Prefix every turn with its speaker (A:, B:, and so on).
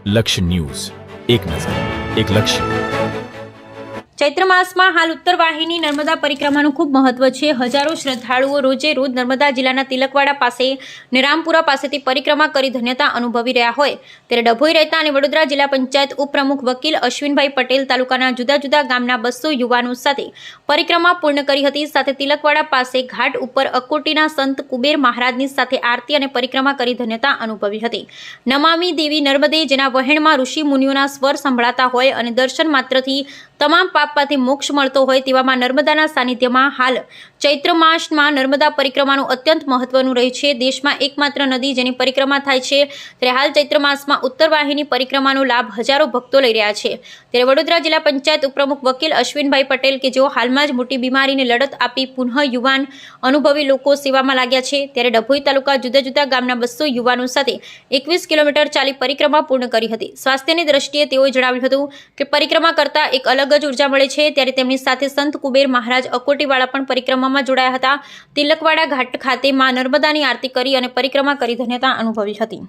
A: લક્ષ્ય ન્યૂઝ, એક નજર, એક લક્ષ્ય.
B: ચૈત્ર માસમાં હાલ ઉત્તર વાહિની નર્મદા પરિક્રમાનું ખૂબ મહત્વ છે. હજારો શ્રદ્ધાળુઓ રોજે રોજ નર્મદા જિલ્લાના તિલકવાડા પાસે અને રામપુરા પાસેથી પરિક્રમા કરી ધન્યતા અનુભવી રહ્યા હોય ત્યારે ડભોઈ રહેતા અને વડોદરા જિલ્લા પંચાયત ઉપપ્રમુખ વકીલ અશ્વિનભાઈ પટેલ તાલુકાના જુદા જુદા ગામના 200 યુવાનો સાથે પરિક્રમા પૂર્ણ કરી હતી. સાથે તિલકવાડા પાસે ઘાટ ઉપર અકોટીના સંત કુબેર મહારાજની સાથે આરતી અને પરિક્રમા કરી ધન્યતા અનુભવી હતી. નમામી દેવી નર્મદે, જેના વહેણમાં ઋષિ મુનિઓના સ્વર સંભળાતા હોય અને દર્શન માત્રથી તમામ પાપમાંથી મોક્ષ મળતો હોય તેવામાં નર્મદાના સાનિધ્યમાં હાલ ચૈત્ર માસમાં નર્મદા પરિક્રમાનું અત્યંત મહત્વનું રહે છે. દેશમાં એકમાત્ર નદી જેની પરિક્રમા થાય છે ત્યારે હાલ ચૈત્ર માસમાં ઉત્તર વાહિની પરિક્રમાનો લાભ હજારો ભક્તો લઈ રહ્યા છે. ત્યારે વડોદરા જિલ્લા પંચાયત ઉપપ્રમુખ વકીલ અશ્વિનભાઈ પટેલ કે જેઓ હાલમાં જ મોટી બીમારીને લડત આપી પુનઃ યુવાન અનુભવી લોકો સેવામાં લાગ્યા છે ત્યારે ડભોઈ તાલુકા જુદા જુદા ગામના 200 યુવાનો સાથે 21 કિલોમીટર ચાલી પરિક્રમા પૂર્ણ કરી હતી. સ્વાસ્થ્યની દ્રષ્ટિએ તેઓએ જણાવ્યું હતું કે પરિક્રમા કરતા એક અલગ જ ઉર્જા મળે છે. ત્યારે તેમની સાથે સંત કુબેર મહારાજ અકોટીવાળા પણ પરિક્રમામાં જોડાયા હતા. તિલકવાડા ઘાટ ખાતે માં નર્મદાની આરતી કરી અને પરિક્રમા કરી ધન્યતા અનુભવી હતી.